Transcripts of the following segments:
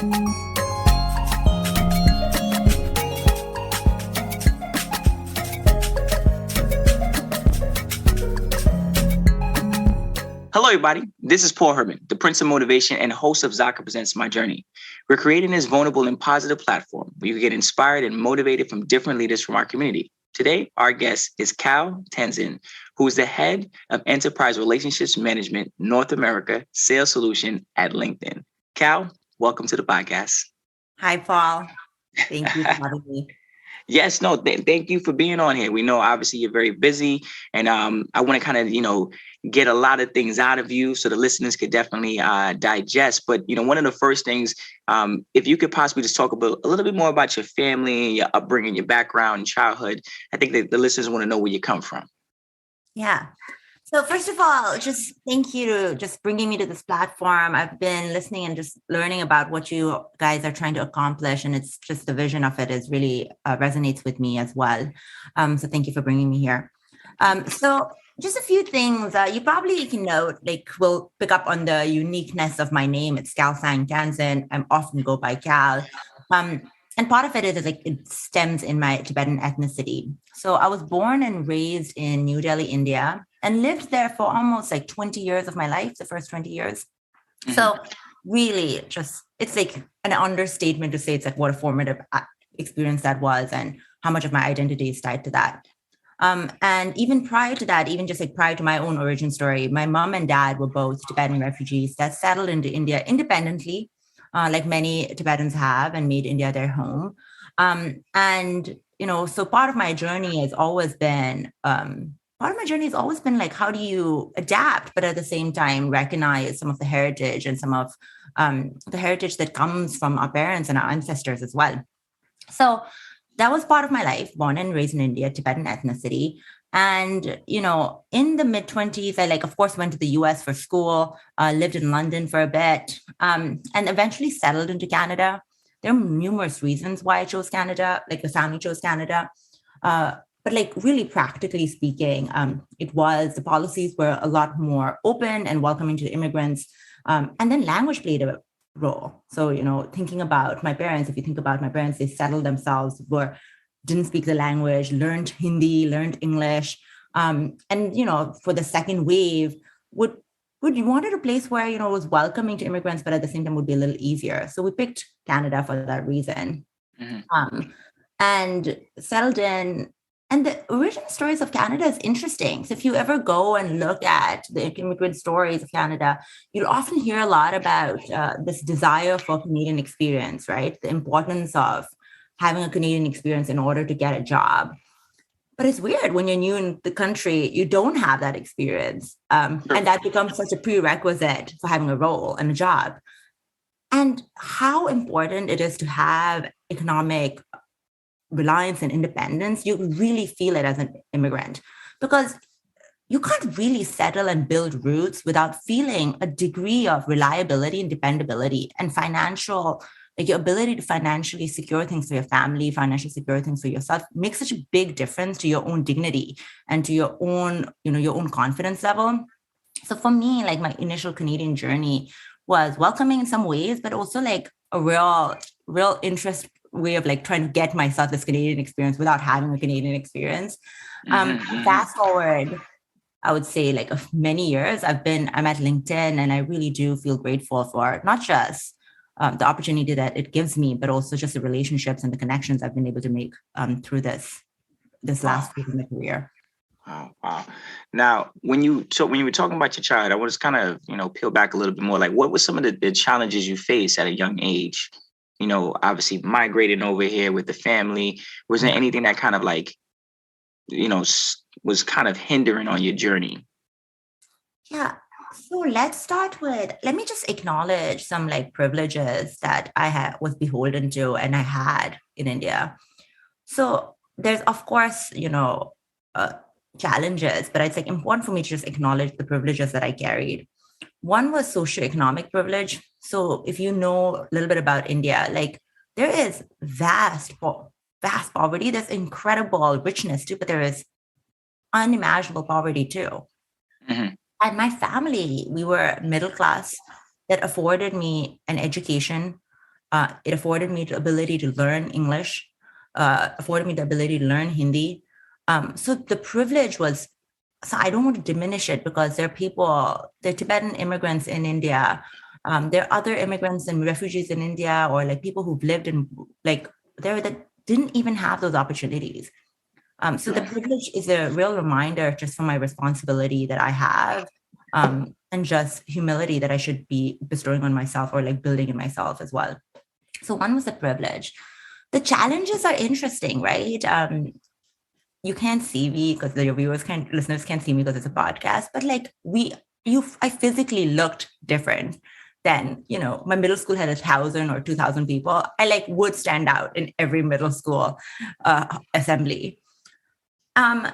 Hello, everybody. This is Paul Herman, the Prince of Motivation and host of Zaka Presents My Journey. We're creating this vulnerable and positive platform where you can get inspired and motivated from different leaders from our community. Today, our guest is Tanzin, who is the head of Enterprise Relationships Management North America Sales Solution at LinkedIn. Cal, welcome to the podcast. Hi, Paul. Thank you for having me. Yes, no, thank you for being on here. We know obviously you're very busy, and I want to kind of, get a lot of things out of you so the listeners could definitely digest. But, one of the first things, if you could possibly just talk a little bit more about your family, your upbringing, your background, and childhood, I think that the listeners want to know where you come from. Yeah. So first of all, just thank you to just bringing me to this platform. I've been listening and just learning about what you guys are trying to accomplish. And it's just the vision of it is really resonates with me as well. So thank you for bringing me here. So just a few things you probably can note, we'll pick up on the uniqueness of my name. It's Kalsang Tanzin. I often go by Cal. And part of it is it stems in my Tibetan ethnicity. So I was born and raised in New Delhi, India, and lived there for almost 20 years of my life, the first 20 years. Mm-hmm. So really it's an understatement to say it's what a formative experience that was and how much of my identity is tied to that. And even prior to that, even just prior to my own origin story, my mom and dad were both Tibetan refugees that settled into India independently, like many Tibetans have, and made India their home. So part of my journey has always been, how do you adapt, but at the same time recognize some of the heritage and some of the heritage that comes from our parents and our ancestors as well. So that was part of my life, born and raised in India, Tibetan ethnicity. And, in the mid-20s, I of course, went to the US for school, lived in London for a bit, and eventually settled into Canada. There are numerous reasons why I chose Canada, the family chose Canada. But really practically speaking, the policies were a lot more open and welcoming to immigrants. And then language played a role. So, thinking about my parents, if you think about my parents, they settled themselves, didn't speak the language, learned Hindi, learned English. And, for the second wave, you wanted a place where, it was welcoming to immigrants, but at the same time would be a little easier. So we picked Canada for that reason. Mm-hmm. And settled in. And the origin stories of Canada is interesting. So if you ever go and look at the immigrant stories of Canada, you'll often hear a lot about this desire for Canadian experience, right? The importance of having a Canadian experience in order to get a job. But it's weird when you're new in the country, you don't have that experience. And that becomes such a prerequisite for having a role and a job. And how important it is to have economic reliance and independence, you really feel it as an immigrant, because you can't really settle and build roots without feeling a degree of reliability and dependability and financial, your ability to financially secure things for your family, financially secure things for yourself makes such a big difference to your own dignity and to your own, your own confidence level. So for me, my initial Canadian journey was welcoming in some ways, but also a real interest way of trying to get myself this Canadian experience without having a Canadian experience. Fast forward, I would say many years, I'm at LinkedIn, and I really do feel grateful for not just the opportunity that it gives me, but also just the relationships and the connections I've been able to make through this last phase of my career. Wow. Now, when you were talking about your child, I want to kind of, peel back a little bit more. What were some of the challenges you faced at a young age? Obviously migrating over here with the family. Was there anything that kind of was kind of hindering on your journey? Yeah. So let me just acknowledge some privileges that I was beholden to and I had in India. So there's, of course, challenges, but it's important for me to just acknowledge the privileges that I carried. One was socioeconomic privilege. So if you know a little bit about India, there is vast poverty. There's incredible richness too, but there is unimaginable poverty too. Mm-hmm. And my family, we were middle class that afforded me an education, It afforded me the ability to learn English, afforded me the ability to learn Hindi. So the privilege was, so I don't want to diminish it, because there are Tibetan immigrants in India. There are other immigrants and refugees in India, or like people who've lived in like there that didn't even have those opportunities. So the privilege is a real reminder just for my responsibility that I have, and just humility that I should be bestowing on myself, or like building in myself as well. So one was the privilege. The challenges are interesting, right? You can't see me because your listeners can't see me because it's a podcast, but like I physically looked different than, my middle school had 1,000 or 2,000 people. I like would stand out in every middle school assembly. And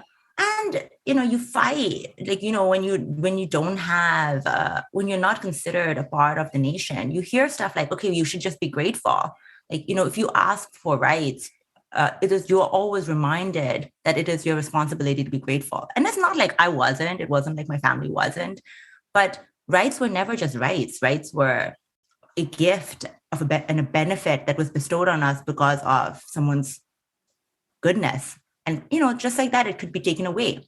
you fight, like, when you don't have when you're not considered a part of the nation, you hear stuff like, okay, you should just be grateful. Like, if you ask for rights, you're always reminded that it is your responsibility to be grateful. And it's not like it wasn't like my family wasn't, but rights were never just rights. Rights were a gift and a benefit that was bestowed on us because of someone's goodness. And, just like that, it could be taken away.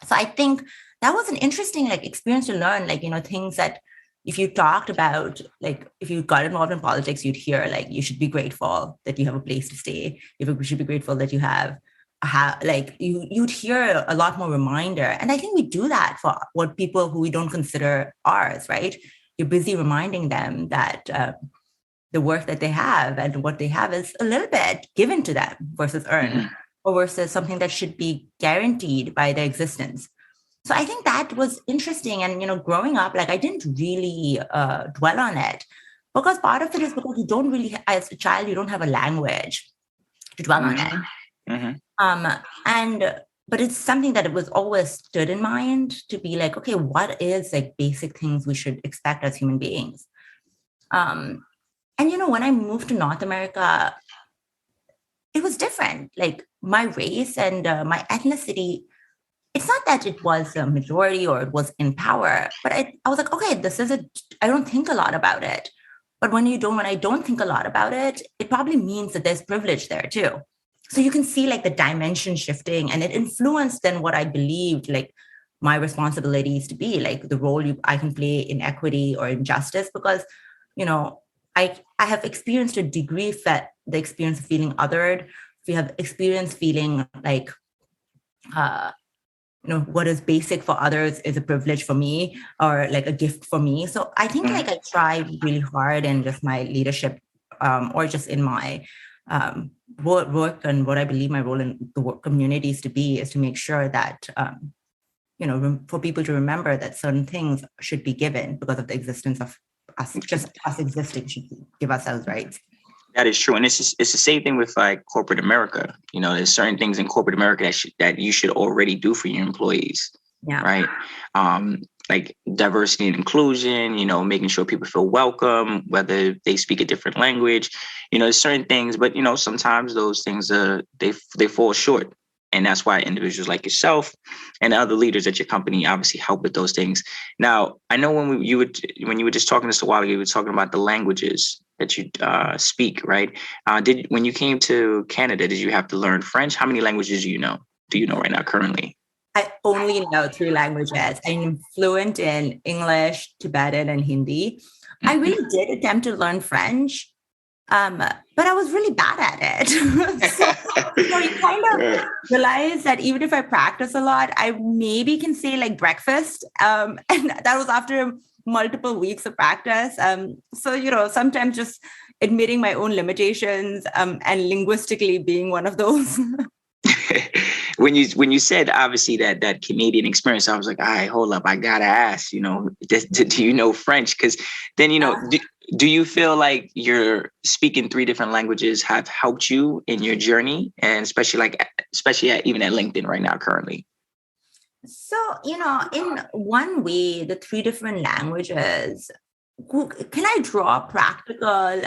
So I think that was an interesting experience to learn, things that if you talked about, like if you got involved in politics, you'd hear like, you should be grateful that you have a place to stay. You should be grateful that you have you'd hear a lot more reminder. And I think we do that for what people who we don't consider ours, right? You're busy reminding them that the work that they have and what they have is a little bit given to them versus earned, or versus something that should be guaranteed by their existence. So I think that was interesting. And, growing up, I didn't really dwell on it, because part of it is because you don't really, as a child, you don't have a language to dwell on it. But it's something that it was always stood in mind to be like, okay, what is basic things we should expect as human beings? And, when I moved to North America, it was different. Like my race and my ethnicity, it's not that it was a majority or it was in power, but I was like, okay, I don't think a lot about it. But when I don't think a lot about it, it probably means that there's privilege there too. So you can see the dimension shifting, and it influenced then what I believed my responsibilities to be, the role I can play in equity or in justice, because, I have experienced a degree that the experience of feeling othered. We have experienced feeling what is basic for others is a privilege for me, or a gift for me. So I think I tried really hard in just my leadership, or just in my work, and what I believe my role in the work communities to be is to make sure that, for people to remember that certain things should be given because of the existence of us. Just us existing should give ourselves rights. That is true. And it's the same thing with corporate America. There's certain things in corporate America that you should already do for your employees. Yeah. Right. Like diversity and inclusion, making sure people feel welcome, whether they speak a different language, there's certain things, but, sometimes those things, they fall short. And that's why individuals like yourself and other leaders at your company obviously help with those things. Now, I know when you were just talking to us a while ago, you were talking about the languages that you speak, right? When you came to Canada, did you have to learn French? How many languages do you know right now currently? I only know 3 languages. I'm fluent in English, Tibetan, and Hindi. I really did attempt to learn French, but I was really bad at it. So you kind of realize that even if I practice a lot, I maybe can say breakfast. And that was after multiple weeks of practice. So, sometimes just admitting my own limitations, and linguistically being one of those. When you said obviously that Canadian experience, I was like, all right, hold up, I gotta ask, do you know French? Because then, do you feel like you're speaking 3 different languages have helped you in your journey, and especially even at LinkedIn right now currently? So, in one way, the 3 different languages, can I draw practical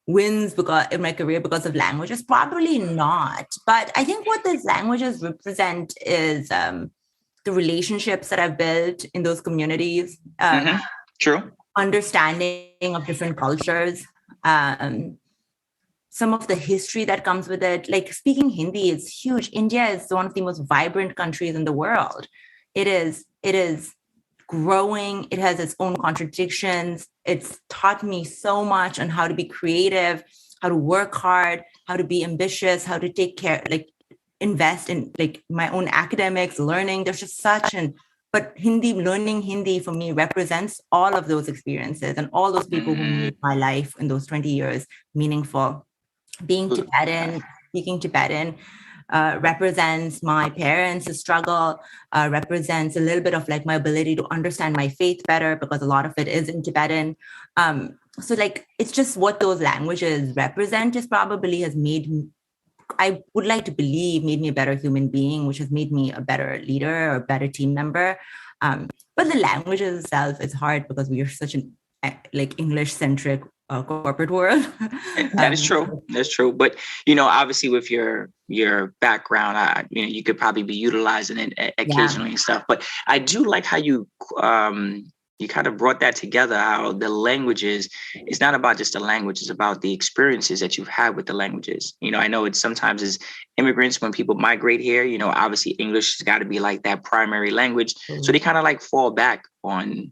wins in my career because of languages? Probably not. But I think what those languages represent is the relationships that I've built in those communities. True. Understanding of different cultures. some of the history that comes with it. Like speaking Hindi is huge. India is one of the most vibrant countries in the world. It is growing. It has its own contradictions. It's taught me so much on how to be creative, how to work hard, how to be ambitious, how to take care, like invest in like my own academics, learning. There's just but learning Hindi for me represents all of those experiences and all those people who made my life in those 20 years meaningful. Being Tibetan, speaking Tibetan, represents my parents' struggle, represents a little bit of like my ability to understand my faith better because a lot of it is in Tibetan. So like, it's just what those languages represent is probably has made me, I would like to believe, made me a better human being, which has made me a better leader or a better team member. But the languages itself is hard because we are such an like English-centric corporate world. That is true. That's true. But obviously, with your background, you could probably be utilizing it occasionally and stuff. But I do like how you kind of brought that together. How the languages, it's not about just the language; it's about the experiences that you've had with the languages. I know it's sometimes as immigrants when people migrate here. Obviously English has got to be like that primary language, so they kind of like fall back on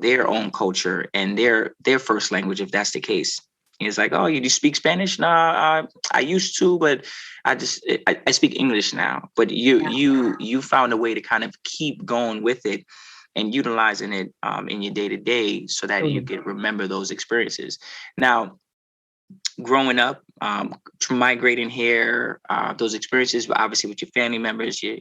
their own culture and their first language, if that's the case. It's like, oh, you do speak Spanish? No, I used to, but I speak English now. But you found a way to kind of keep going with it and utilizing it in your day to day so that you could remember those experiences. Now, growing up, migrating here, those experiences, obviously with your family members, your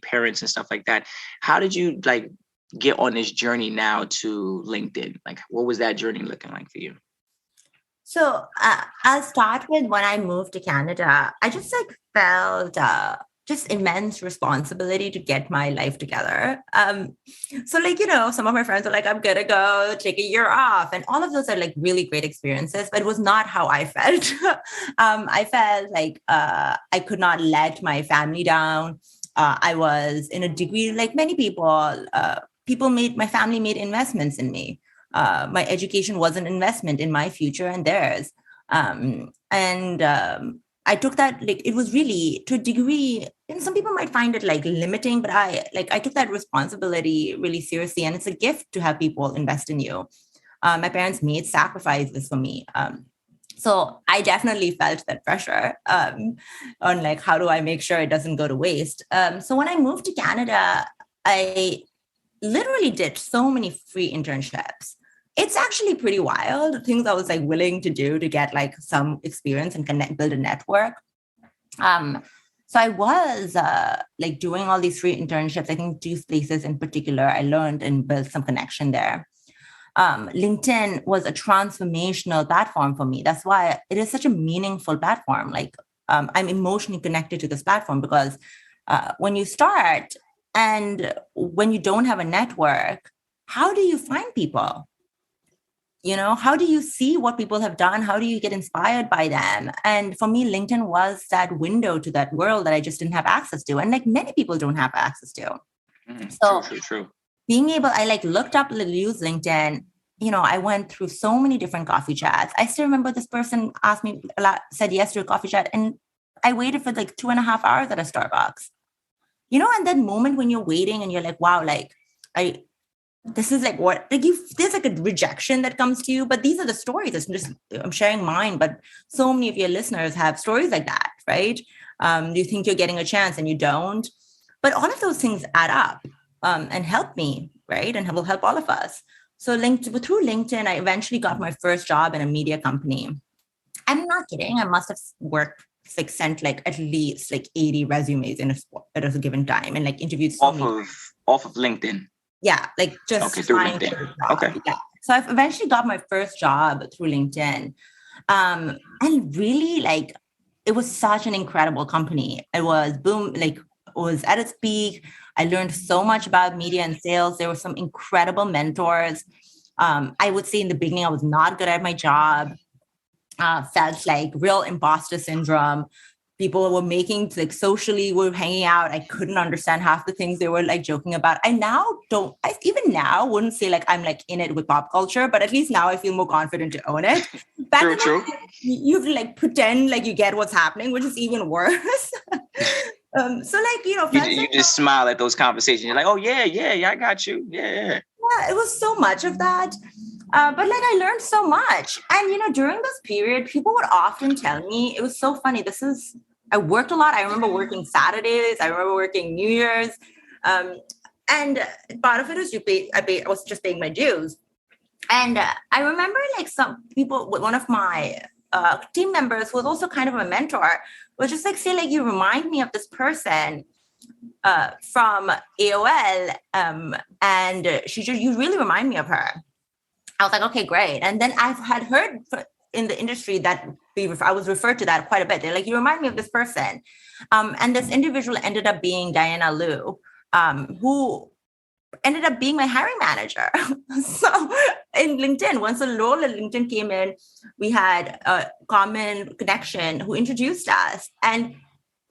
parents and stuff like that. How did you like get on this journey now to LinkedIn? Like, what was that journey looking like for you? So I'll start with when I moved to Canada. I just like felt just immense responsibility to get my life together. So like, some of my friends are like, I'm gonna go take a year off. And all of those are like really great experiences, but it was not how I felt. I felt like I could not let my family down. I was in a degree, like many people, my family made investments in me. My education was an investment in my future and theirs. I took that, like, it was really to a degree, and some people might find it like limiting, but I took that responsibility really seriously. And it's a gift to have people invest in you. My parents made sacrifices for me. So I definitely felt that pressure on like, how do I make sure it doesn't go to waste? So when I moved to Canada, I literally did so many free internships. It's actually pretty wild, the things I was like willing to do to get like some experience and build a network. So I was like doing all these free internships. I think 2 places in particular, I learned and built some connection there. LinkedIn was a transformational platform for me. That's why it is such a meaningful platform. Like I'm emotionally connected to this platform because when you start and when you don't have a network, how do you find people? How do you see what people have done? How do you get inspired by them? And for me, LinkedIn was that window to that world that I just didn't have access to. And like many people don't have access to. True. Being able, I like looked up, use LinkedIn. I went through so many different coffee chats. I still remember this person asked me said yes to a coffee chat. And I waited for like 2.5 hours at a Starbucks. And that moment when you're waiting and you're like, wow, like this is like what, like there's like a rejection that comes to you, but these are the stories. I'm sharing mine, but so many of your listeners have stories like that, right? You think you're getting a chance and you don't, but all of those things add up and help me, right? And will help all of us. So through LinkedIn, I eventually got my first job in a media company. I'm not kidding. I must have worked sent like at least like 80 resumes at a given time and like interviewed off of LinkedIn. Yeah, like just through LinkedIn. Okay. Yeah. So I've eventually got my first job through LinkedIn. And really like it was such an incredible company. It was was at its peak. I learned so much about media and sales. There were some incredible mentors. I would say in the beginning, I was not good at my job. Felt like real imposter syndrome. people were making, like socially were hanging out. I couldn't understand half the things they were like joking about. I now don't, I even now wouldn't say like I'm like in it with pop culture, but at least now I feel more confident to own it. Back in True. you have to like pretend like you get what's happening, which is even worse. So like, You just smile at those conversations. You're like, oh yeah, I got you. Yeah. Yeah, it was so much of that. But like I learned so much. And during this period, people would often tell me, it was so funny. I worked a lot. I remember working Saturdays. I remember working New Year's. And part of it is I was just paying my dues. And I remember like some people, one of my team members who was also kind of a mentor, was just like, say like, you remind me of this person from AOL, and you really remind me of her. I was like, okay, great. And then I've had heard in the industry that I was referred to that quite a bit. They're like, you remind me of this person. And this individual ended up being Diana Liu, who ended up being my hiring manager. So in LinkedIn, once the role at LinkedIn came in, we had a common connection who introduced us. And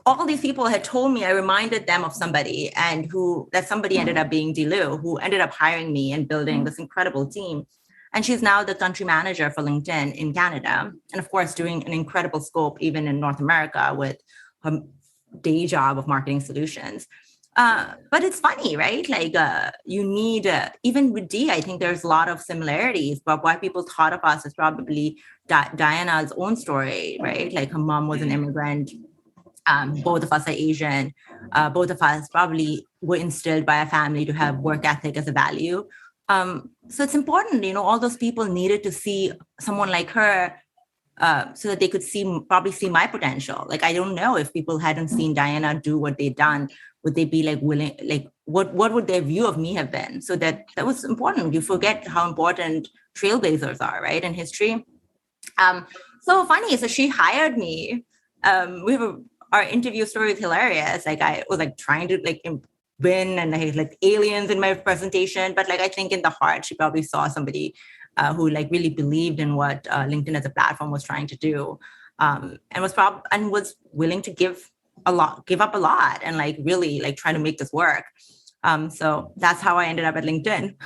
all these people had told me, I reminded them of somebody, and that somebody ended up being Dilu, who ended up hiring me and building this incredible team. And she's now the country manager for LinkedIn in Canada. And of course, doing an incredible scope even in North America with her day job of marketing solutions. But it's funny, right? Like you need, even with Dee, I think there's a lot of similarities, but why people thought of us is probably Diana's own story, right? Like her mom was an immigrant. Both of us are Asian. Both of us probably were instilled by a family to have work ethic as a value. So it's important, all those people needed to see someone like her so that they could probably see my potential. Like, I don't know if people hadn't seen Diana do what they'd done, would they be like willing, like what would their view of me have been? So that was important. You forget how important trailblazers are, right, in history. So funny. So she hired me. Our interview story is hilarious. Like I was like trying to like win and I had like aliens in my presentation, but like I think in the heart she probably saw somebody who like really believed in what LinkedIn as a platform was trying to do, and was willing to give up a lot, and like really like trying to make this work. So that's how I ended up at LinkedIn.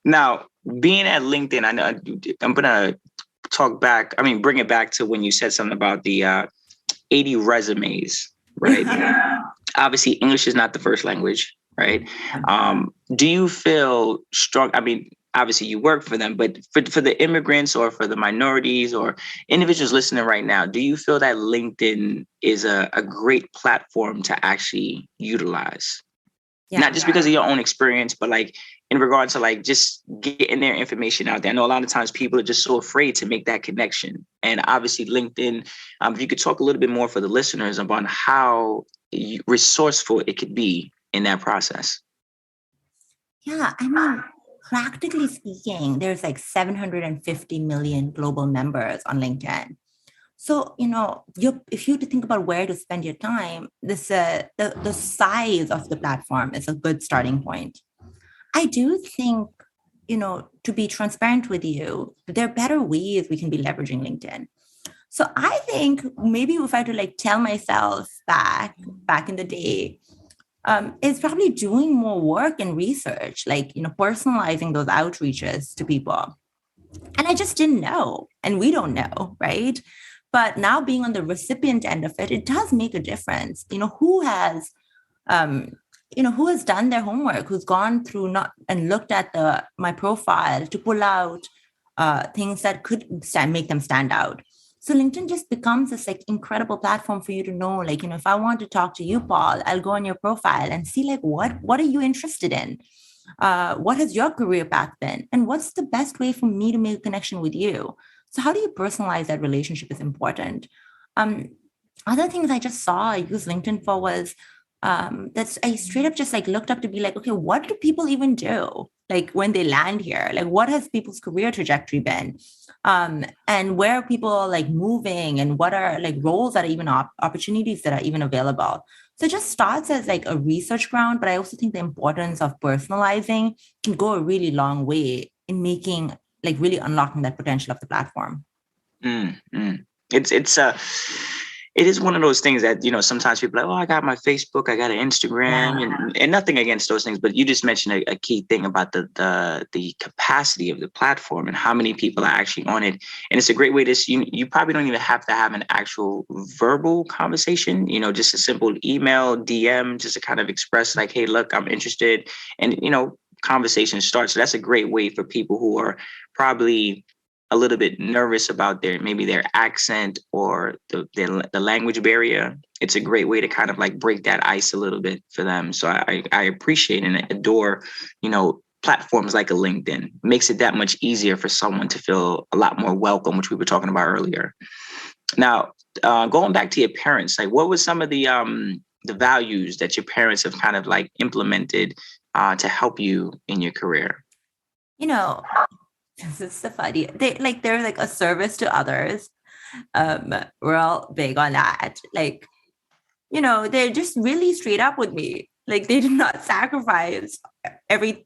Now being at LinkedIn, I know I'm gonna bring it back to when you said something about the 80 resumes, right? Obviously, English is not the first language, right? Do you feel strong? I mean, obviously you work for them, but for the immigrants or for the minorities or individuals listening right now, do you feel that LinkedIn is a great platform to actually utilize? Yeah. Not just because of your own experience, but like in regards to like just getting their information out there. I know a lot of times people are just so afraid to make that connection. And obviously LinkedIn, if you could talk a little bit more for the listeners about how resourceful it could be in that process. Yeah, I mean, practically speaking, there's like 750 million global members on LinkedIn. So, if you think about where to spend your time, the size of the platform is a good starting point. I do think, to be transparent with you, there are better ways we can be leveraging LinkedIn. So I think maybe if I had to like tell myself back in the day, is probably doing more work and research, like, personalizing those outreaches to people. And I just didn't know, and we don't know, right? But now being on the recipient end of it, it does make a difference. Who has done their homework, who's gone through and looked at my profile to pull out things that could make them stand out. So LinkedIn just becomes this like incredible platform for you to know, like, if I want to talk to you, Paul, I'll go on your profile and see like, what are you interested in? What has your career path been? And what's the best way for me to make a connection with you? So how do you personalize that relationship is important. Other things I just saw I use LinkedIn for was that's I straight up just like looked up to be like, okay, what do people even do? Like when they land here, like what has people's career trajectory been? And where are people like moving, and what are like roles that are even opportunities that are even available? So it just starts as like a research ground, but I also think the importance of personalizing can go a really long way in making like really unlocking that potential of the platform. It's it is one of those things that, sometimes people are like, oh, I got my Facebook, I got an Instagram, and nothing against those things. But you just mentioned a key thing about the capacity of the platform and how many people are actually on it. And it's a great way to, you probably don't even have to have an actual verbal conversation, just a simple email, DM, just to kind of express like, hey, look, I'm interested. And, conversation starts. So that's a great way for people who are probably a little bit nervous about maybe their accent or the language barrier. It's a great way to kind of like break that ice a little bit for them. So I appreciate and adore, platforms like a LinkedIn. Makes it that much easier for someone to feel a lot more welcome, which we were talking about earlier. Now, going back to your parents, like what was some of the values that your parents have kind of like implemented to help you in your career? This is so funny. They're like a service to others. We're all big on that. Like, they're just really straight up with me. Like they did not sacrifice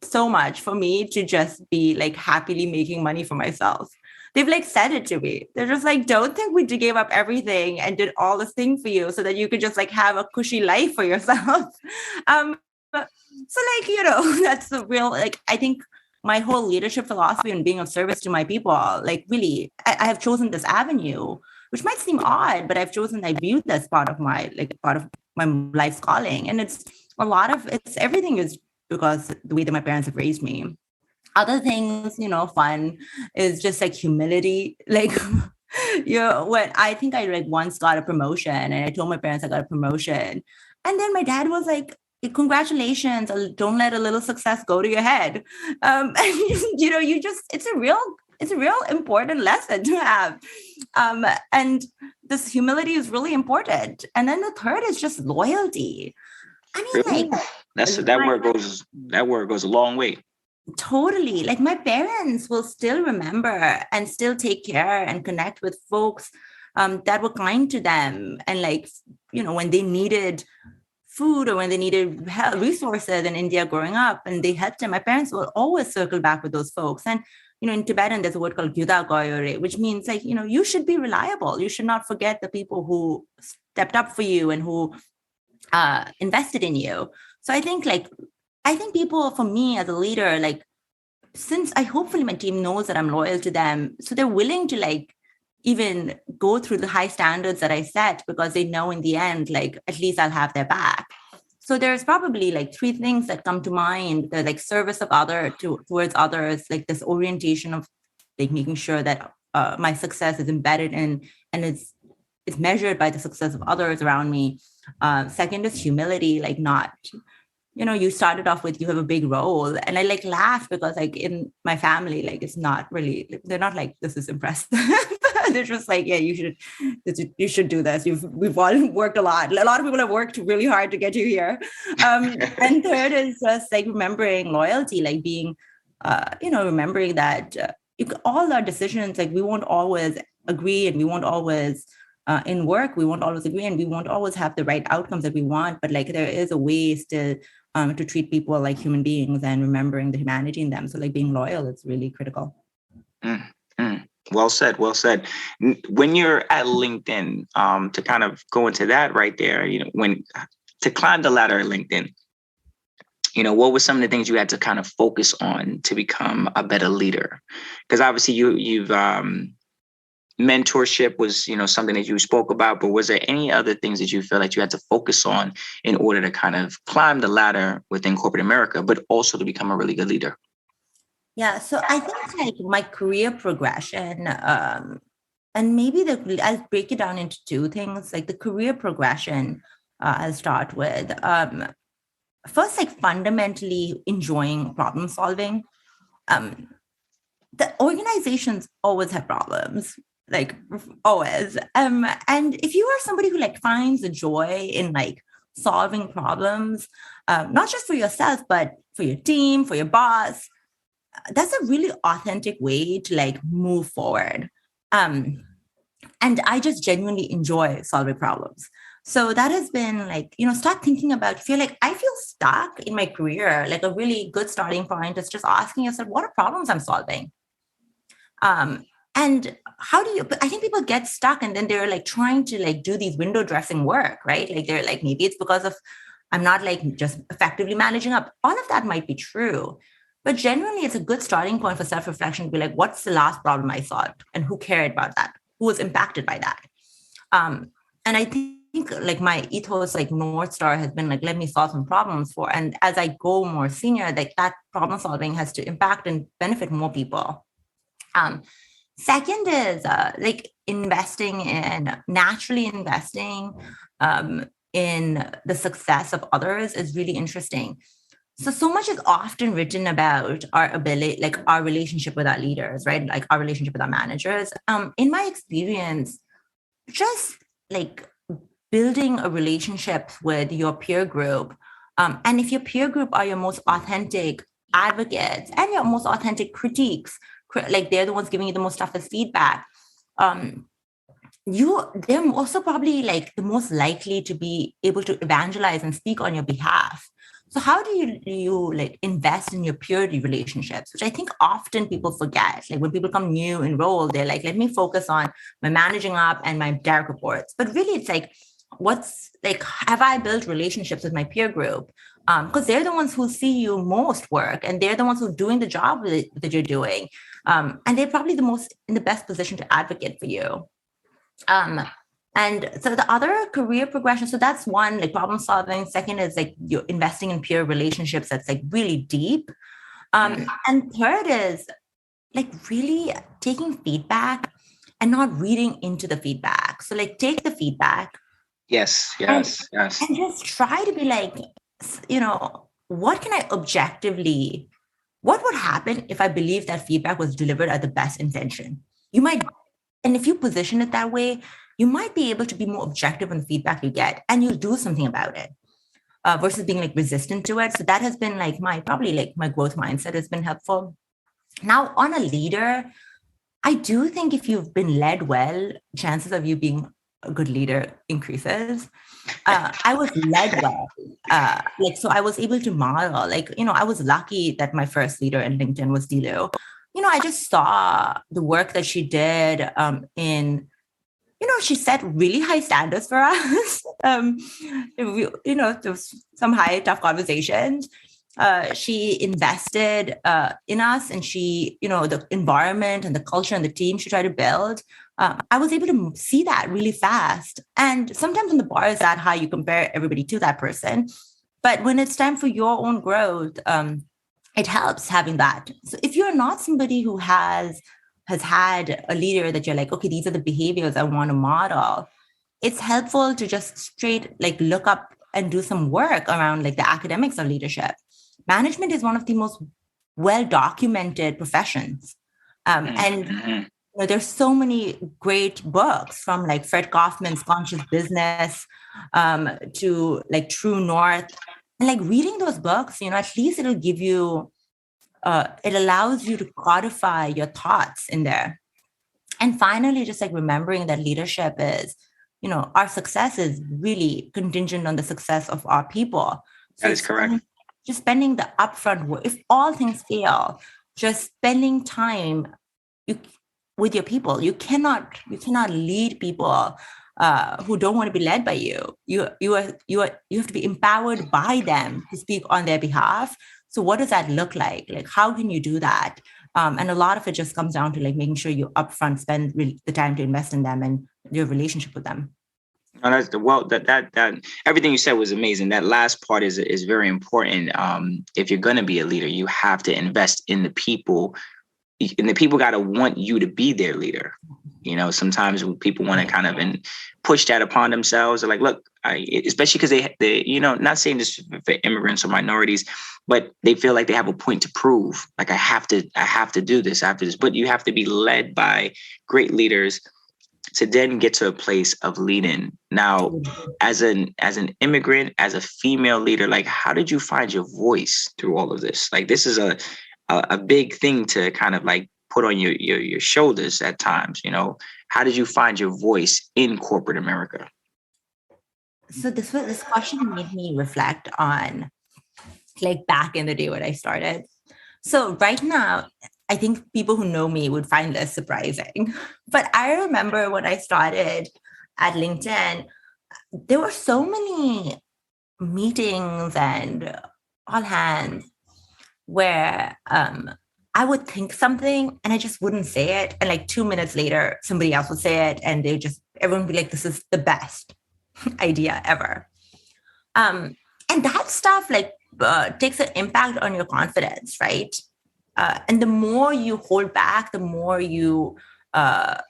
so much for me to just be like happily making money for myself. They've like said it to me. They're just like, don't think we gave up everything and did all this thing for you so that you could just like have a cushy life for yourself. So like, that's the real, like, I think my whole leadership philosophy and being of service to my people, like really, I have chosen this avenue, which might seem odd, but I view this part of my life's calling. And everything is because the way that my parents have raised me. Other things, fun is just like humility. Like, when I think I like once got a promotion and I told my parents I got a promotion. And then my dad was like, congratulations, don't let a little success go to your head. And it's a real important lesson to have. And this humility is really important. And then the third is just loyalty. I mean, really? like that word goes a long way. Totally. Like my parents will still remember and still take care and connect with folks that were kind to them. And like, when they needed food or when they needed resources in India growing up and they helped them, my parents will always circle back with those folks. And, in Tibetan, there's a word called gyuda goyore, which means like, you should be reliable. You should not forget the people who stepped up for you and who invested in you. So I think people, for me as a leader, like, since hopefully my team knows that I'm loyal to them, so they're willing to like even go through the high standards that I set because they know in the end, like, at least I'll have their back. So there's probably like three things that come to mind: the like service of towards others, like this orientation of like making sure that my success is embedded in and it's measured by the success of others around me. Second is humility, like not. You started off with, you have a big role. And I like laugh because like in my family, like it's not really, they're not like, this is impressive. They're just like, yeah, you should do this. We've all worked a lot. A lot of people have worked really hard to get you here. And third is just like remembering loyalty, like being, remembering that all our decisions, like we won't always agree and we won't always in work, we won't always agree and we won't always have the right outcomes that we want, but like there is a way still to treat people like human beings and remembering the humanity in them. So like being loyal is really critical. Well said. Well said. When you're at LinkedIn, to kind of go into that right there, when to climb the ladder at LinkedIn, what were some of the things you had to kind of focus on to become a better leader? Because obviously you've mentorship was, something that you spoke about, but was there any other things that you feel like you had to focus on in order to kind of climb the ladder within corporate America, but also to become a really good leader? Yeah. So I think like my career progression, and maybe I'll break it down into two things. Like the career progression, I'll start with first, like fundamentally enjoying problem solving. The organizations always have problems, like always. And if you are somebody who like finds a joy in like solving problems, not just for yourself, but for your team, for your boss, that's a really authentic way to like move forward. And I just genuinely enjoy solving problems. So that has been like, start thinking about, I feel stuck in my career, like a really good starting point is just asking yourself, what are problems I'm solving? And how do you, I think people get stuck and then they're like trying to like do these window dressing work, right? Like they're like, maybe it's because of I'm not like just effectively managing up. All of that might be true. But generally, it's a good starting point for self reflection to be like, what's the last problem I solved? And who cared about that? Who was impacted by that? And I think like my ethos, like North Star has been like, let me solve some problems for. And as I go more senior, like that problem solving has to impact and benefit more people. Second is like naturally investing in the success of others is really interesting. So much is often written about our ability, like our relationship with our leaders, right? Like our relationship with our managers. In my experience, just like building a relationship with your peer group. And if your peer group are your most authentic advocates and your most authentic critiques, like they're the ones giving you the most toughest feedback, um, they're also probably like the most likely to be able to evangelize and speak on your behalf. So how do you like invest in your peer relationships, which I think often people forget. Like when people come new in role, they're like, let me focus on my managing up and my direct reports. But really it's like, what's like, have I built relationships with my peer group? Because they're the ones who see you most work and they're the ones who are doing the job that you're doing. And they're probably the most in the best position to advocate for you. Um, and so the other career progression, so that's one, like problem solving. Second is like you're investing in peer relationships that's like really deep. And third is like really taking feedback and not reading into the feedback. So like take the feedback. Yes, and, yes, yes. and just try to be like, what can I objectively, what would happen if I believe that feedback was delivered at the best intention? You might, and if you position it that way, you might be able to be more objective on the feedback you get and you'll do something about it versus being like resistant to it. So that has been like probably like my growth mindset has been helpful. Now on a leader, I do think if you've been led well, chances of you being a good leader increases. I was led well. So I was able to model, I was lucky that my first leader in LinkedIn was Dilu. I just saw the work that she did she set really high standards for us. There was some high, tough conversations. She invested in us and the environment and the culture and the team she tried to build. I was able to see that really fast. And sometimes when the bar is that high, you compare everybody to that person. But when it's time for your own growth, it helps having that. So if you're not somebody who has had a leader that you're like, okay, these are the behaviors I want to model, it's helpful to just straight like look up and do some work around like the academics of leadership. Management is one of the most well-documented professions. And there's so many great books from like Fred Kaufman's Conscious Business to like True North. And like reading those books, at least it'll give you, it allows you to codify your thoughts in there. And finally, just like remembering that leadership is, our success is really contingent on the success of our people. So That is correct. Just spending the upfront work. If all things fail, just spending time with your people. You cannot lead people who don't want to be led by you. You have to be empowered by them to speak on their behalf. So what does that look like? Like, how can you do that? And a lot of it just comes down to like making sure you upfront spend the time to invest in them and your relationship with them. No, that everything you said was amazing. That last part is very important. If you're going to be a leader, you have to invest in the people, and the people got to want you to be their leader. Sometimes when people want to kind of push that upon themselves, they're like, look, especially because they, not saying this for immigrants or minorities, but they feel like they have a point to prove. Like I have to do this after this, but you have to be led by great leaders to then get to a place of leading. Now, as an immigrant, as a female leader, like how did you find your voice through all of this? Like this is a big thing to kind of like put on your shoulders at times. How did you find your voice in corporate America? So this question made me reflect on like back in the day when I started. So right now, I think people who know me would find this surprising. But I remember when I started at LinkedIn, there were so many meetings and all hands where I would think something and I just wouldn't say it. And like 2 minutes later, somebody else would say it and everyone would be like, this is the best idea ever. And that stuff takes an impact on your confidence, right? And the more you hold back, the more you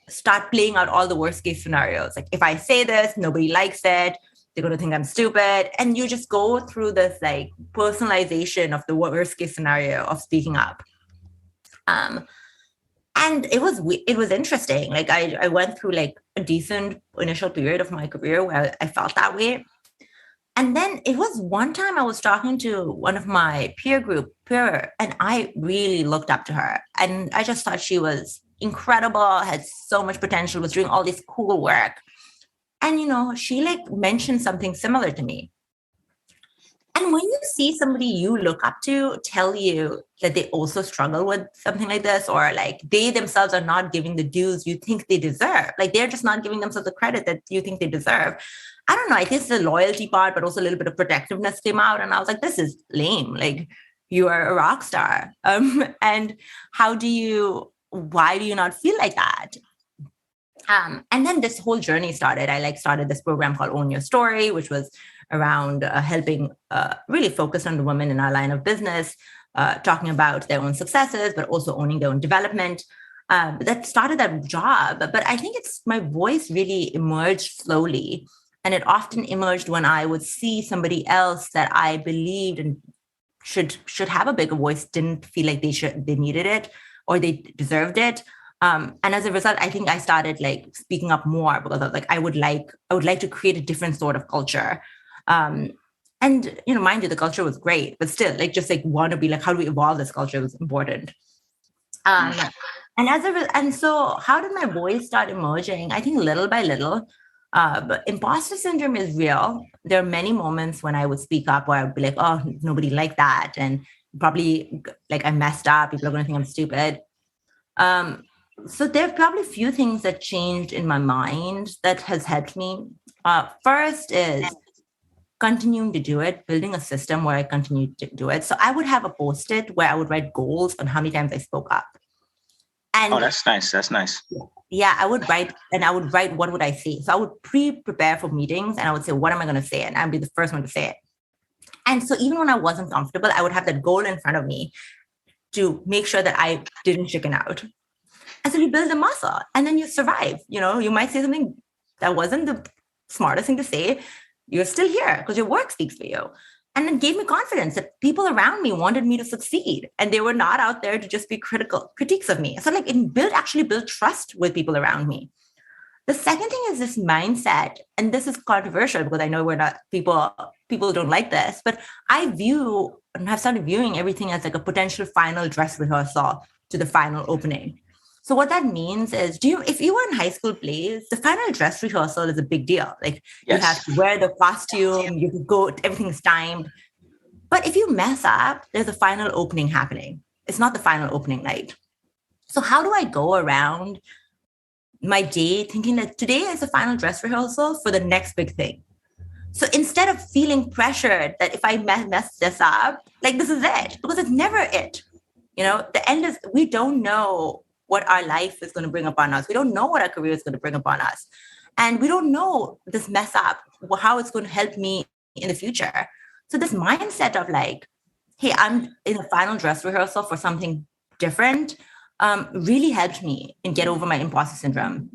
start playing out all the worst case scenarios. Like if I say this, nobody likes it, they're going to think I'm stupid. And you just go through this like personalization of the worst case scenario of speaking up. And it was interesting. Like I went through like a decent initial period of my career where I felt that way. And then it was one time I was talking to one of my peer, and I really looked up to her. And I just thought she was incredible, had so much potential, was doing all this cool work. And, she like mentioned something similar to me. And when you see somebody you look up to tell you that they also struggle with something like this, or like they themselves are not giving the dues you think they deserve, like they're just not giving themselves the credit that you think they deserve. I don't know. I think it's the loyalty part, but also a little bit of protectiveness came out. And I was like, this is lame. Like you are a rock star. And why do you not feel like that? And then this whole journey started. I started this program called Own Your Story, which was around helping really focus on the women in our line of business, talking about their own successes, but also owning their own development. That started that job. But I think my voice really emerged slowly. And it often emerged when I would see somebody else that I believed and should have a bigger voice, didn't feel like they needed it or they deserved it. And as a result, I think I started like speaking up more because I was like, I would like to create a different sort of culture. And mind you, the culture was great, but still just want to be like, how do we evolve this culture was important. And so how did my voice start emerging? I think little by little. But imposter syndrome is real. There are many moments when I would speak up where I would be like, oh, nobody liked that. And probably like I messed up. People are going to think I'm stupid. So there are probably a few things that changed in my mind that has helped me. First is continuing to do it, building a system where I continue to do it. So I would have a Post-it where I would write goals on how many times I spoke up. And that's nice. That's nice. Yeah, I would write what would I say. So I would prepare for meetings and I would say, what am I going to say? And I'd be the first one to say it. And so even when I wasn't comfortable, I would have that goal in front of me to make sure that I didn't chicken out. And so you build a muscle and then you survive. You might say something that wasn't the smartest thing to say. You're still here because your work speaks for you. And it gave me confidence that people around me wanted me to succeed and they were not out there to just be critiques of me. So it actually built trust with people around me. The second thing is this mindset. And this is controversial because I know people don't like this, but I have started viewing everything as like a potential final dress rehearsal to the final opening. So what that means is, if you were in high school plays, the final dress rehearsal is a big deal. Like yes. You have to wear the costume, you can go, everything's timed. But if you mess up, there's a final opening happening. It's not the final opening night. So how do I go around my day thinking that today is the final dress rehearsal for the next big thing? So instead of feeling pressured that if I mess this up, like this is it, because it's never it. The end is, we don't know what our life is going to bring upon us. We don't know what our career is going to bring upon us. And we don't know this mess up, how it's going to help me in the future. So this mindset of like, hey, I'm in a final dress rehearsal for something different, really helped me in get over my imposter syndrome.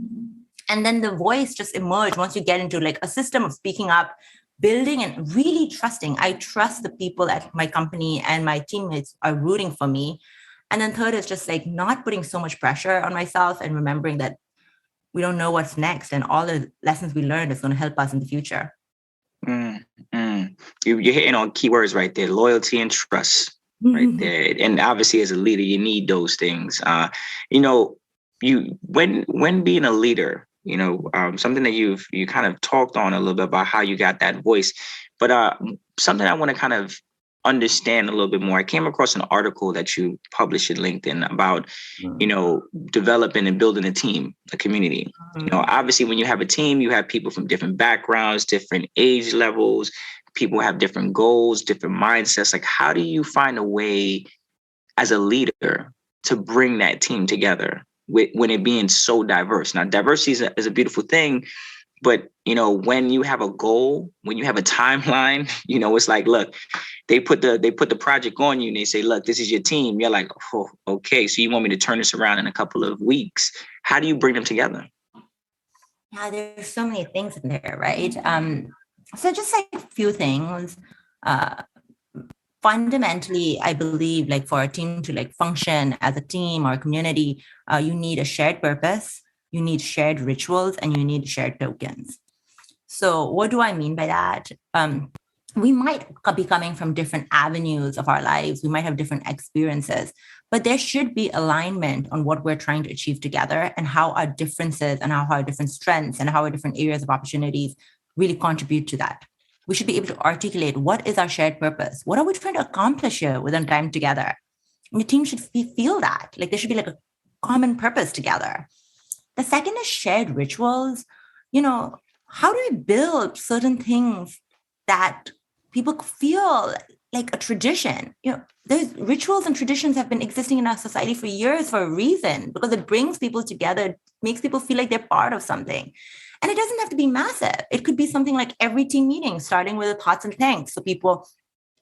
And then the voice just emerged once you get into like a system of speaking up, building and really trusting. I trust the people at my company and my teammates are rooting for me. And then third is just like not putting so much pressure on myself and remembering that we don't know what's next and all the lessons we learned is going to help us in the future. You're hitting on keywords right there, loyalty and trust right there. And obviously as a leader, you need those things. When being a leader, something that you kind of talked on a little bit about how you got that voice, but something I want to kind of understand a little bit more. I came across an article that you published in LinkedIn about, developing and building a team, a community. Obviously when you have a team, you have people from different backgrounds, different age levels, people have different goals, different mindsets. Like, how do you find a way as a leader to bring that team together when it being so diverse? Now, diversity is a beautiful thing, but when you have a goal, when you have a timeline, it's like, look, they put the project on you and they say, look, this is your team. You're like, oh, okay, so you want me to turn this around in a couple of weeks. How do you bring them together? Yeah, there's so many things in there, right? So just like a few things. Fundamentally, I believe like for a team to like function as a team or a community, you need a shared purpose, you need shared rituals, and you need shared tokens. So what do I mean by that? We might be coming from different avenues of our lives. We might have different experiences, but there should be alignment on what we're trying to achieve together and how our differences and how our different strengths and how our different areas of opportunities really contribute to that. We should be able to articulate what is our shared purpose? What are we trying to accomplish here within time together? And the team should feel that. Like there should be like a common purpose together. The second is shared rituals. How do we build certain things that people feel like a tradition? There's rituals and traditions have been existing in our society for years for a reason, because it brings people together, makes people feel like they're part of something. And it doesn't have to be massive. It could be something like every team meeting, starting with the thoughts and thanks. So people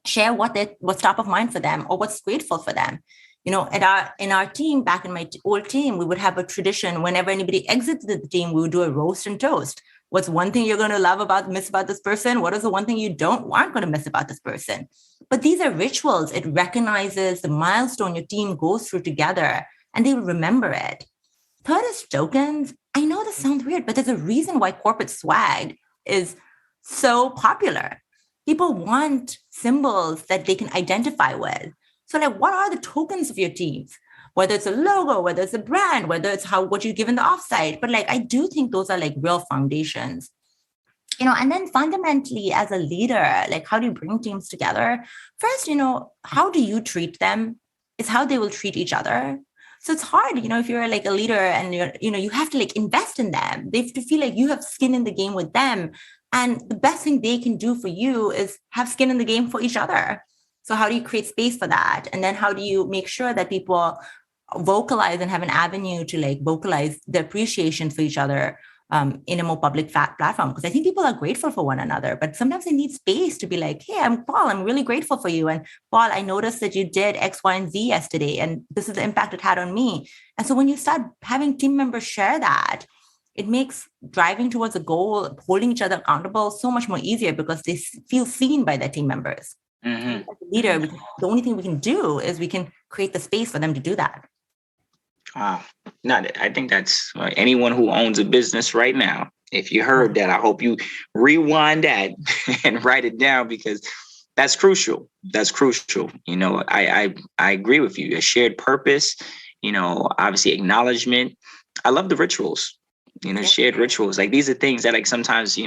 share what's top of mind for them or what's grateful for them. In our team, back in my old team, we would have a tradition. Whenever anybody exits the team, we would do a roast and toast. What's one thing you're going to miss about this person? What is the one thing you aren't going to miss about this person? But these are rituals. It recognizes the milestone your team goes through together, and they will remember it. Third is tokens. I know this sounds weird, but there's a reason why corporate swag is so popular. People want symbols that they can identify with. So like, what are the tokens of your teams? Whether it's a logo, whether it's a brand, whether it's what you give in the offsite. But like, I do think those are like real foundations. And then fundamentally as a leader, like how do you bring teams together? First, how do you treat them is how they will treat each other. So it's hard, if you're like a leader and you have to like invest in them. They have to feel like you have skin in the game with them. And the best thing they can do for you is have skin in the game for each other. So how do you create space for that? And then how do you make sure that people vocalize and have an avenue to like vocalize the appreciation for each other in a more public platform? Because I think people are grateful for one another, but sometimes they need space to be like, hey, I'm Paul, I'm really grateful for you. And Paul, I noticed that you did X, Y, and Z yesterday, and this is the impact it had on me. And so when you start having team members share that, it makes driving towards a goal, holding each other accountable so much more easier because they feel seen by their team members. Mm-hmm. As a leader, the only thing we can do is we can create the space for them to do that. Wow. I think that's anyone who owns a business right now. If you heard that, I hope you rewind that and write it down, because that's crucial. That's crucial. I agree with you. A shared purpose, obviously acknowledgement. I love the rituals, shared rituals. Like these are things that like sometimes,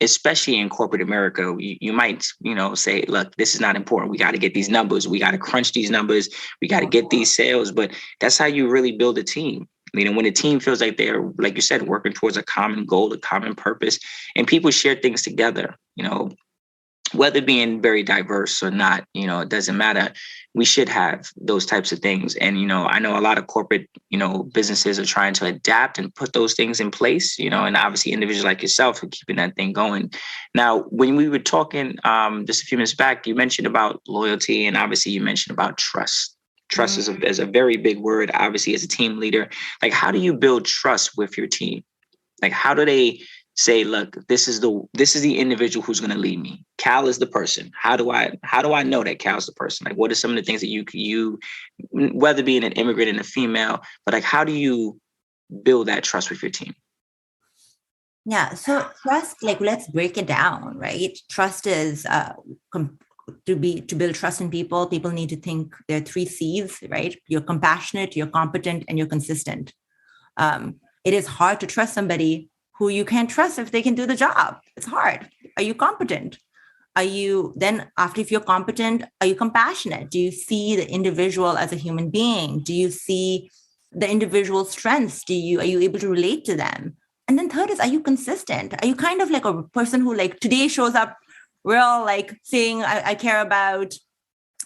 especially in corporate America, you might, say, look, this is not important. We got to get these numbers. We got to crunch these numbers. We got to get these sales. But that's how you really build a team. When a team feels like they're, like you said, working towards a common goal, a common purpose, and people share things together, whether being very diverse or not, it doesn't matter. We should have those types of things. And, I know a lot of corporate, businesses are trying to adapt and put those things in place, and obviously individuals like yourself are keeping that thing going. Now, when we were talking just a few minutes back, you mentioned about loyalty, and obviously you mentioned about trust. Trust is a very big word, obviously, as a team leader. Like, how do you build trust with your team? Like, how do they say, look, this is the individual who's going to lead me. Cal is the person. How do I know that Cal's the person? Like, what are some of the things that you, whether being an immigrant and a female, but like, how do you build that trust with your team? Yeah. So trust, like, let's break it down, right? Trust is to build trust in people. People need to think there are 3 C's, right? You're compassionate, you're competent, and you're consistent. It is hard to trust somebody who you can't trust if they can do the job. It's hard. Are you competent? Are you then, after, if you're competent, are you compassionate? Do you see the individual as a human being? Do you see the individual strengths? Are you able to relate to them? And then third is, are you consistent? Are you kind of like a person who like today shows up real, like saying, I care about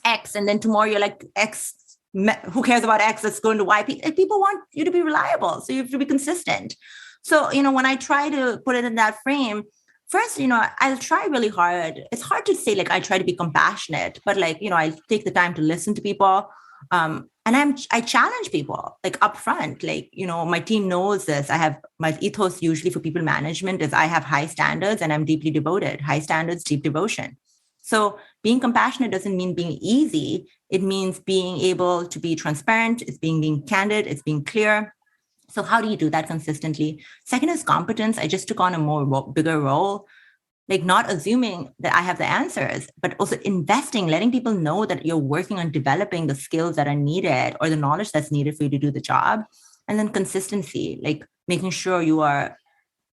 X, and then tomorrow you're like X, who cares about X? Let's go into Y. People want you to be reliable. So you have to be consistent. So, when I try to put it in that frame, first, I'll try really hard. It's hard to say like I try to be compassionate, but like, I take the time to listen to people. And I challenge people like upfront, like, my team knows this. I have my ethos usually for people management is I have high standards and I'm deeply devoted. High standards, deep devotion. So being compassionate doesn't mean being easy. It means being able to be transparent. It's being candid. It's being clear. So how do you do that consistently? Second is competence. I just took on a bigger role, like not assuming that I have the answers, but also investing, letting people know that you're working on developing the skills that are needed or the knowledge that's needed for you to do the job. And then consistency, like making sure you are,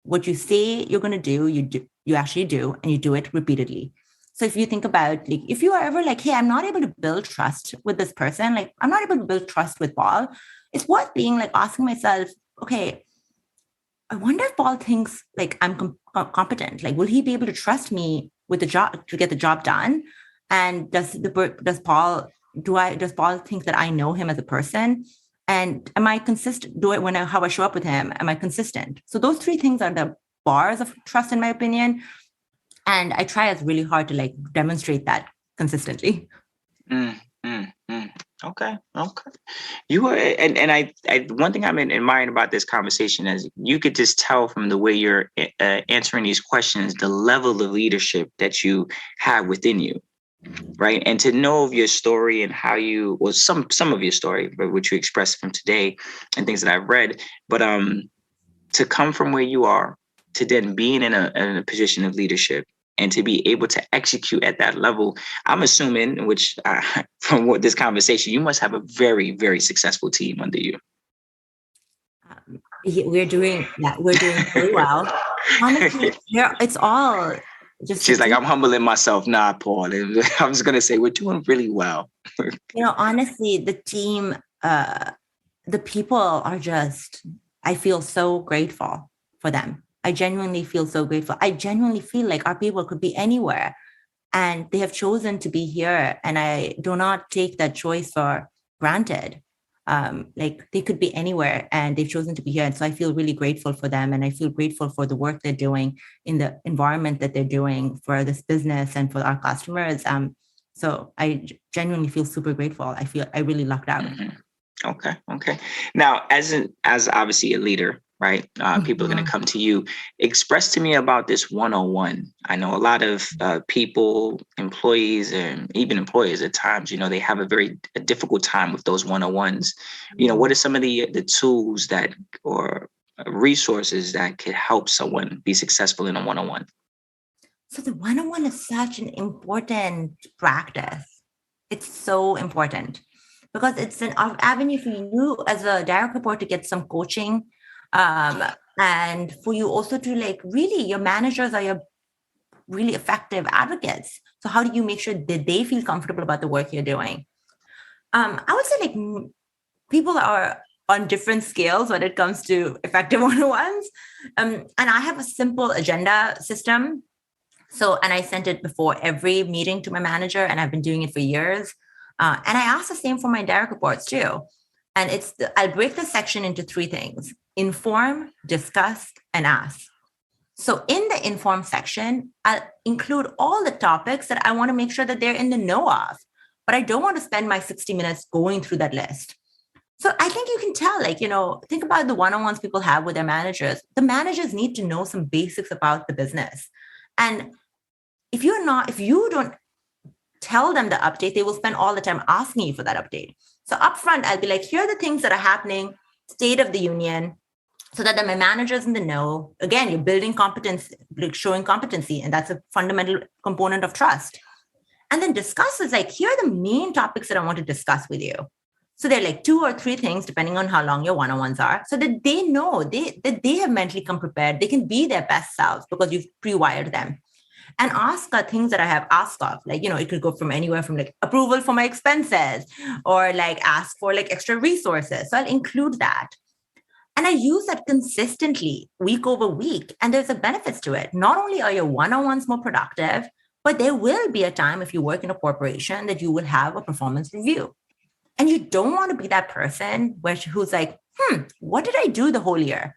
what you say you're going to do, you actually do, and you do it repeatedly. So if you think about, like, if you are ever like, hey, I'm not able to build trust with this person, like I'm not able to build trust with Paul, it's worth being like asking myself, okay, I wonder if Paul thinks like I'm competent. Like, will he be able to trust me with the job to get the job done? And does Paul think that I know him as a person? And am I consistent? How I show up with him? Am I consistent? So those three things are the bars of trust, in my opinion. And I try as really hard to like demonstrate that consistently. Okay. You were, and I one thing I'm admiring about this conversation is you could just tell from the way you're answering these questions, the level of leadership that you have within you, right? And to know of your story and how you, well, some of your story, but which you expressed from today and things that I've read, but to come from where you are to then being in a position of leadership and to be able to execute at that level, I'm assuming, which from what this conversation, you must have a very, very successful team under you. We're doing very well. Honestly, it's all just. She's like, I'm humbling myself. Nah, Paul. I'm just gonna say we're doing really well. Honestly, the team, the people are just. I feel so grateful for them. I genuinely feel so grateful. I genuinely feel like our people could be anywhere and they have chosen to be here. And I do not take that choice for granted. Like they could be anywhere and they've chosen to be here. And so I feel really grateful for them. And I feel grateful for the work they're doing in the environment that they're doing for this business and for our customers. So I genuinely feel super grateful. I really lucked out. Mm-hmm. Okay. Now, as obviously a leader, right? People are going to come to you. Express to me about this 101. I know a lot of people, employees, and even employers at times, they have a difficult time with those 101s. What are some of the tools that or resources that could help someone be successful in a 101? So the 101 is such an important practice. It's so important because it's an avenue for you as a direct report to get some coaching. And for you also to like really, your managers are your really effective advocates. So how do you make sure that they feel comfortable about the work you're doing? I would say like people are on different scales when it comes to effective 101s. And I have a simple agenda system. So, and I sent it before every meeting to my manager, and I've been doing it for years. And I ask the same for my direct reports too. And I'll break the section into three things: inform, discuss, and ask. So in the inform section, I'll include all the topics that I want to make sure that they're in the know of, but I don't want to spend my 60 minutes going through that list. So I think you can tell, like, think about the one-on-ones people have with their managers. The managers need to know some basics about the business. And if you don't tell them the update, they will spend all the time asking you for that update. So upfront, I'll be like, here are the things that are happening, state of the union, so that my manager's in the know. Again, you're building competence, showing competency, and that's a fundamental component of trust. And then discuss is like, here are the main topics that I want to discuss with you. So they're like 2 or 3 things, depending on how long your one-on-ones are, so that they know that they have mentally come prepared. They can be their best selves because you've pre-wired them. and ask things that I have asked of. Like, it could go from anywhere from like approval for my expenses or like ask for like extra resources. So I'll include that. And I use that consistently week over week. And there's a benefits to it. Not only are your one-on-ones more productive, but there will be a time if you work in a corporation that you will have a performance review. And you don't want to be that person who's like, what did I do the whole year?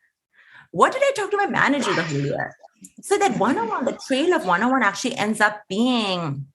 What did I talk to my manager the whole year? So that one-on-one, the trail of one-on-one actually ends up being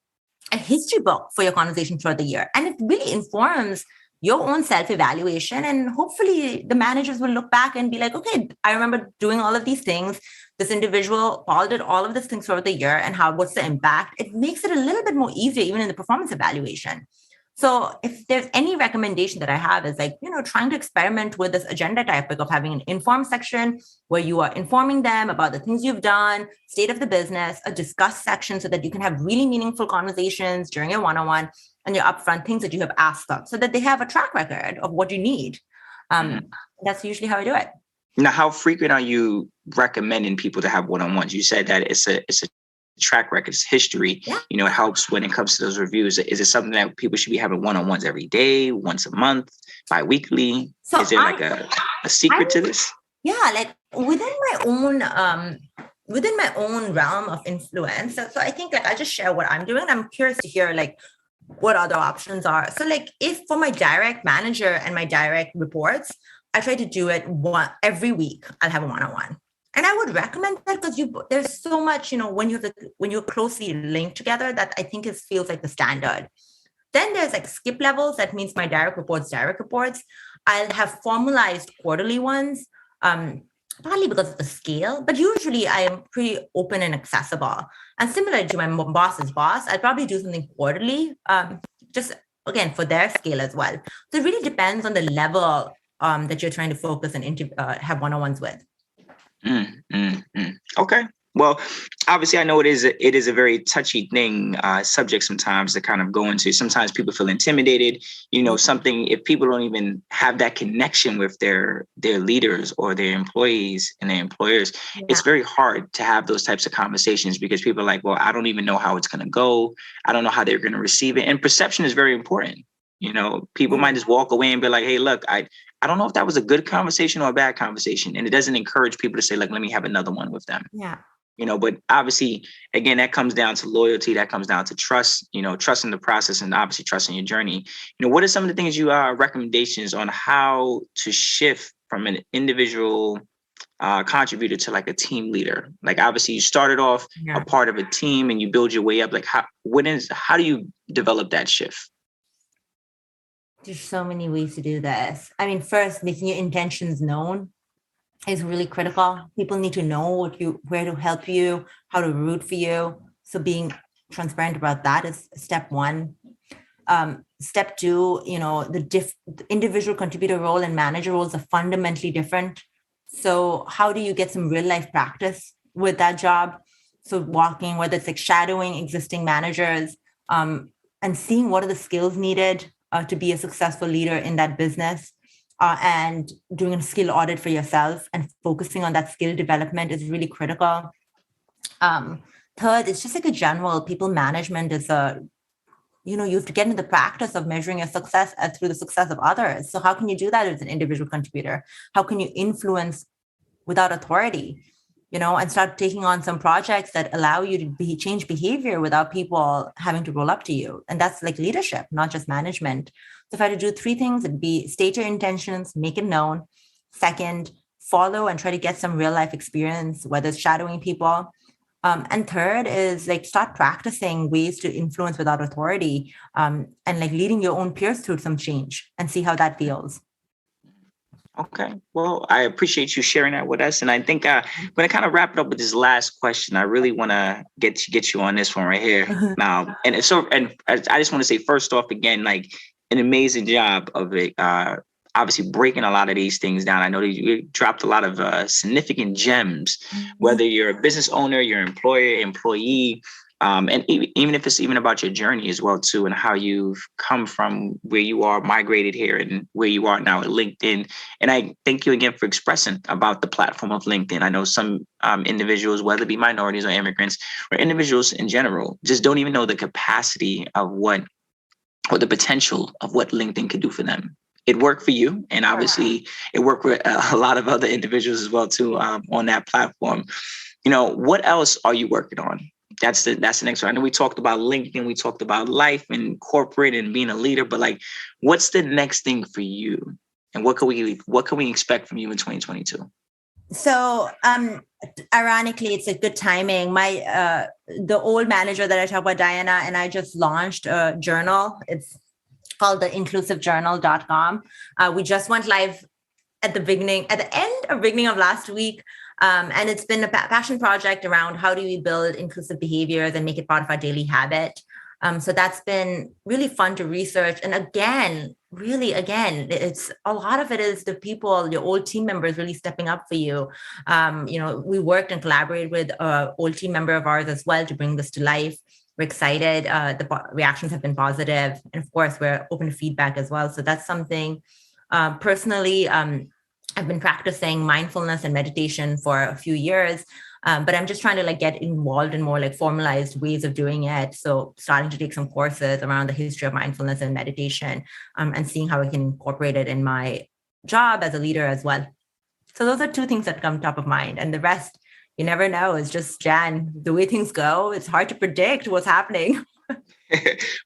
a history book for your conversation throughout the year. And it really informs your own self-evaluation. And hopefully the managers will look back and be like, okay, I remember doing all of these things. This individual, Paul, did all of these things throughout the year, and what's the impact? It makes it a little bit more easier, even in the performance evaluation. So if there's any recommendation that I have is like, trying to experiment with this agenda topic of having an informed section where you are informing them about the things you've done, state of the business, a discuss section so that you can have really meaningful conversations during your one-on-one, and your upfront things that you have asked of so that they have a track record of what you need. That's usually how I do it. Now, how frequent are you recommending people to have one-on-ones? You said that it's a track record, it's history. Yeah. It helps when it comes to those reviews. Is it something that people should be having one-on-ones every day, once a month, bi-weekly? So is there like a secret to this? Yeah, like within my own realm of influence. So I think like I'll just share what I'm doing. I'm curious to hear like what other options are. So like if for my direct manager and my direct reports, I try to do it every week. I'll have a one-on-one. And I would recommend that because there's so much, when you're closely linked together, that I think feels like the standard. Then there's like skip levels. That means my direct reports. I'll have formalized quarterly ones, partly because of the scale, but usually I am pretty open and accessible. And similar to my boss's boss, I'll probably do something quarterly, just again, for their scale as well. So it really depends on the level that you're trying to focus and have one-on-ones with. Okay. Well, obviously, I know it is a very touchy subject sometimes to kind of go into. Sometimes people feel intimidated. Something if people don't even have that connection with their leaders or their employees and their employers, it's very hard to have those types of conversations because people are like, well, I don't even know how it's going to go. I don't know how they're going to receive it. And perception is very important. People might just walk away and be like, hey, look, I don't know if that was a good conversation or a bad conversation. And it doesn't encourage people to say, like, let me have another one with them. Yeah. But obviously, again, that comes down to loyalty. That comes down to trust, trusting the process and obviously trusting your journey. What are some of the things recommendations on how to shift from an individual contributor to like a team leader? Like, obviously you started off a part of a team and you build your way up. Like how do you develop that shift? There's so many ways to do this. I mean, first, making your intentions known is really critical. People need to know where to help you, how to root for you. So being transparent about that is step one. Step two, the individual contributor role and manager roles are fundamentally different. So how do you get some real life practice with that job? So walking, whether it's like shadowing existing managers and seeing what are the skills needed to be a successful leader in that business, and doing a skill audit for yourself and focusing on that skill development is really critical. Third, it's just like a general people management is you have to get into the practice of measuring your success through the success of others. So how can you do that as an individual contributor? How can you influence without authority? And start taking on some projects that allow you to change behavior without people having to roll up to you. And that's like leadership, not just management. So if I had to do three things, it'd be state your intentions, make it known. Second, follow and try to get some real life experience, whether it's shadowing people. And third is like start practicing ways to influence without authority, and like leading your own peers through some change and see how that feels. Okay. Well, I appreciate you sharing that with us. And I think I'm going to kind of wrap it up with this last question. I really want to get you on this one right here now. And I just want to say, first off, again, like an amazing job of it. Obviously breaking a lot of these things down. I know that you dropped a lot of significant gems, whether you're a business owner, your employer, employee, And even if it's even about your journey as well too, and how you've come from where you are, migrated here, and where you are now at LinkedIn. And I thank you again for expressing about the platform of LinkedIn. I know some individuals, whether it be minorities or immigrants or individuals in general, just don't even know the capacity of what, or the potential of what LinkedIn could do for them. It worked for you, and obviously it worked for a lot of other individuals as well too, on that platform. What else are you working on? That's the next one. I know we talked about LinkedIn, we talked about life and corporate and being a leader, but like, what's the next thing for you? And what can we expect from you in 2022? So, ironically, it's a good timing. The old manager that I talked about, Diana, and I just launched a journal. It's called the inclusivejournal.com. We just went live at the beginning of last week. And it's been a passion project around how do we build inclusive behaviors and make it part of our daily habit. So that's been really fun to research. And again, it's a lot of it is the people, your old team members really stepping up for you. We worked and collaborated with an old team member of ours as well to bring this to life. We're excited. The reactions have been positive. And of course, we're open to feedback as well. So that's something personally, I've been practicing mindfulness and meditation for a few years, but I'm just trying to get involved in more formalized ways of doing it. So starting to take some courses around the history of mindfulness and meditation, and seeing how I can incorporate it in my job as a leader as well. So those are two things that come top of mind, and the rest, you never know. It's just, Jan, the way things go, it's hard to predict what's happening.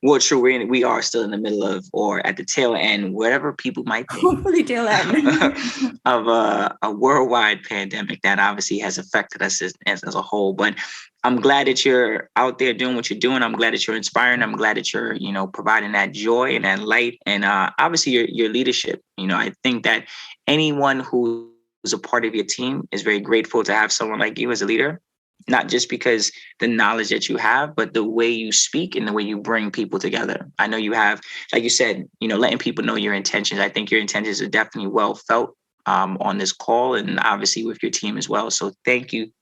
Well, true. We are still in the middle of, or at the tail end, whatever people might think, Hopefully tail end of a worldwide pandemic that obviously has affected us as a whole. But I'm glad that you're out there doing what you're doing. I'm glad that you're inspiring. I'm glad that you're, providing that joy and that light, and obviously your leadership. I think that anyone who's a part of your team is very grateful to have someone like you as a leader. Not just because the knowledge that you have, but the way you speak and the way you bring people together. I know you have, like you said, letting people know your intentions. I think your intentions are definitely well felt on this call, and obviously with your team as well. So thank you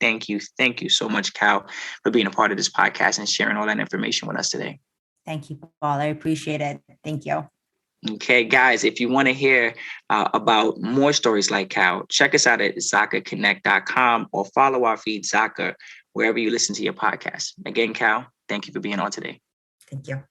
so much, Cal, for being a part of this podcast and sharing all that information with us today. Thank you, Paul. I appreciate it. Thank you. Okay, guys, if you want to hear about more stories like Cal, check us out at zakaconnect.com or follow our feed, Zaka, wherever you listen to your podcast. Again, Cal, thank you for being on today. Thank you.